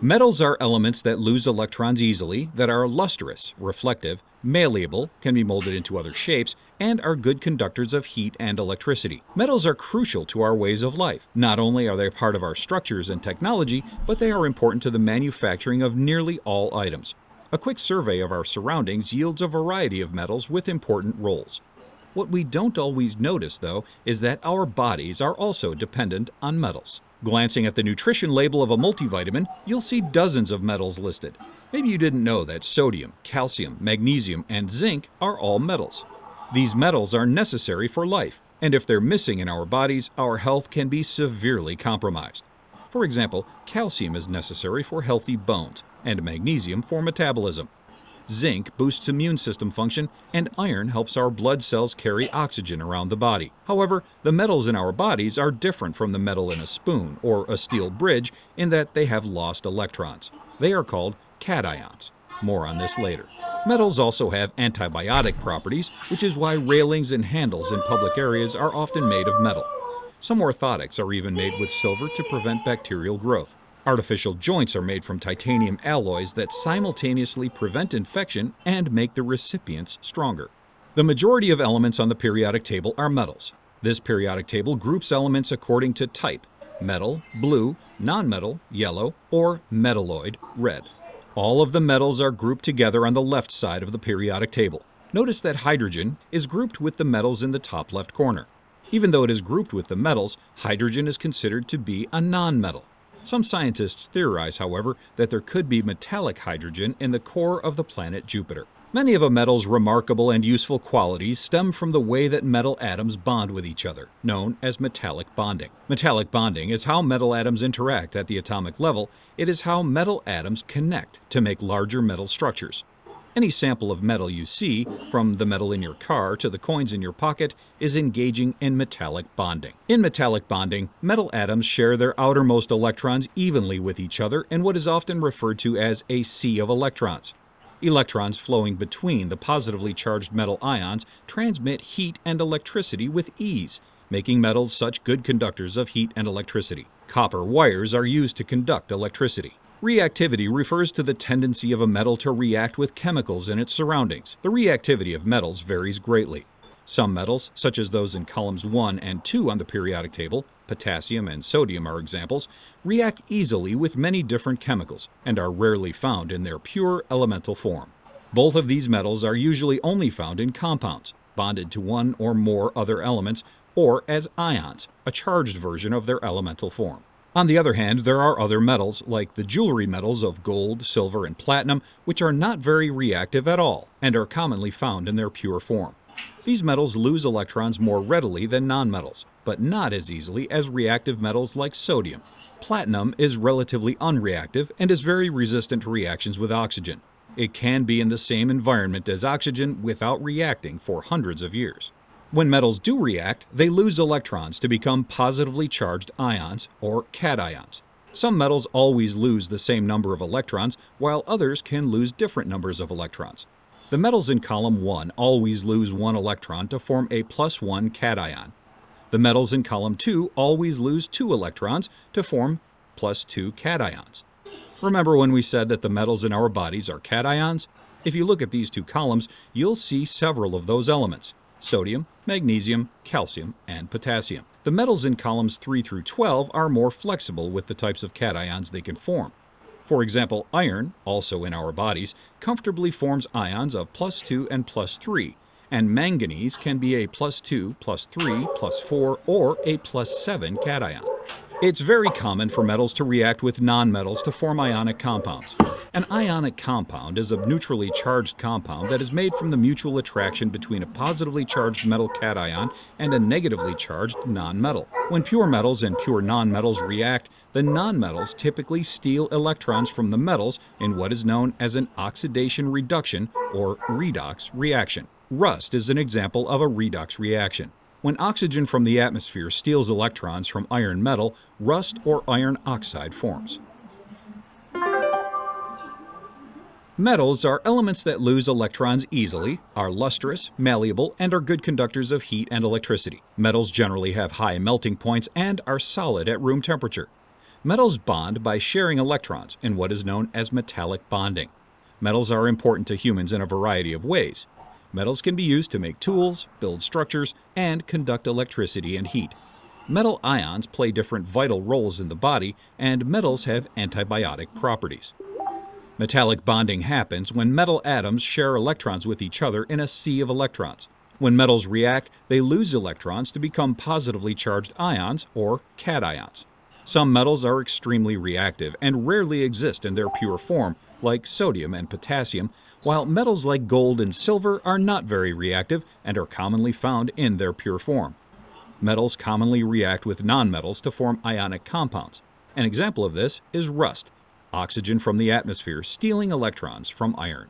Metals are elements that lose electrons easily, that are lustrous, reflective, malleable, can be molded into other shapes, and are good conductors of heat and electricity. Metals are crucial to our ways of life. Not only are they part of our structures and technology, but they are important to the manufacturing of nearly all items. A quick survey of our surroundings yields a variety of metals with important roles. What we don't always notice, though, is that our bodies are also dependent on metals. Glancing at the nutrition label of a multivitamin, you'll see dozens of metals listed. Maybe you didn't know that sodium, calcium, magnesium, and zinc are all metals. These metals are necessary for life, and if they're missing in our bodies, our health can be severely compromised. For example, calcium is necessary for healthy bones, and magnesium for metabolism. Zinc boosts immune system function, and iron helps our blood cells carry oxygen around the body. However, the metals in our bodies are different from the metal in a spoon or a steel bridge in that they have lost electrons. They are called cations. More on this later. Metals also have antibiotic properties, which is why railings and handles in public areas are often made of metal. Some orthotics are even made with silver to prevent bacterial growth. Artificial joints are made from titanium alloys that simultaneously prevent infection and make the recipients stronger. The majority of elements on the periodic table are metals. This periodic table groups elements according to type: metal, blue, nonmetal, yellow, or metalloid, red. All of the metals are grouped together on the left side of the periodic table. Notice that hydrogen is grouped with the metals in the top left corner. Even though it is grouped with the metals, hydrogen is considered to be a nonmetal. Some scientists theorize, however, that there could be metallic hydrogen in the core of the planet Jupiter. Many of a metal's remarkable and useful qualities stem from the way that metal atoms bond with each other, known as metallic bonding. Metallic bonding is how metal atoms interact at the atomic level. It is how metal atoms connect to make larger metal structures. Any sample of metal you see, from the metal in your car to the coins in your pocket, is engaging in metallic bonding. In metallic bonding, metal atoms share their outermost electrons evenly with each other in what is often referred to as a sea of electrons. Electrons flowing between the positively charged metal ions transmit heat and electricity with ease, making metals such good conductors of heat and electricity. Copper wires are used to conduct electricity. Reactivity refers to the tendency of a metal to react with chemicals in its surroundings. The reactivity of metals varies greatly. Some metals, such as those in columns 1 and 2 on the periodic table, potassium and sodium are examples, react easily with many different chemicals and are rarely found in their pure elemental form. Both of these metals are usually only found in compounds, bonded to one or more other elements, or as ions, a charged version of their elemental form. On the other hand, there are other metals, like the jewelry metals of gold, silver, and platinum, which are not very reactive at all and are commonly found in their pure form. These metals lose electrons more readily than nonmetals, but not as easily as reactive metals like sodium. Platinum is relatively unreactive and is very resistant to reactions with oxygen. It can be in the same environment as oxygen without reacting for hundreds of years. When metals do react, they lose electrons to become positively charged ions, or cations. Some metals always lose the same number of electrons, while others can lose different numbers of electrons. The metals in column 1 always lose one electron to form a +1 cation. The metals in column 2 always lose 2 electrons to form +2 cations. Remember when we said that the metals in our bodies are cations? If you look at these two columns, you'll see several of those elements: sodium, magnesium, calcium, and potassium. The metals in columns 3 through 12 are more flexible with the types of cations they can form. For example, iron, also in our bodies, comfortably forms ions of +2 and +3, and manganese can be a +2, +3, +4, or a +7 cation. It's very common for metals to react with nonmetals to form ionic compounds. An ionic compound is a neutrally charged compound that is made from the mutual attraction between a positively charged metal cation and a negatively charged nonmetal. When pure metals and pure nonmetals react, the nonmetals typically steal electrons from the metals in what is known as an oxidation reduction or redox reaction. Rust is an example of a redox reaction. When oxygen from the atmosphere steals electrons from iron metal, rust or iron oxide forms. Metals are elements that lose electrons easily, are lustrous, malleable, and are good conductors of heat and electricity. Metals generally have high melting points and are solid at room temperature. Metals bond by sharing electrons in what is known as metallic bonding. Metals are important to humans in a variety of ways. Metals can be used to make tools, build structures, and conduct electricity and heat. Metal ions play different vital roles in the body, and metals have antibiotic properties. Metallic bonding happens when metal atoms share electrons with each other in a sea of electrons. When metals react, they lose electrons to become positively charged ions, or cations. Some metals are extremely reactive and rarely exist in their pure form, like sodium and potassium, while metals like gold and silver are not very reactive and are commonly found in their pure form. Metals commonly react with nonmetals to form ionic compounds. An example of this is rust, oxygen from the atmosphere stealing electrons from iron.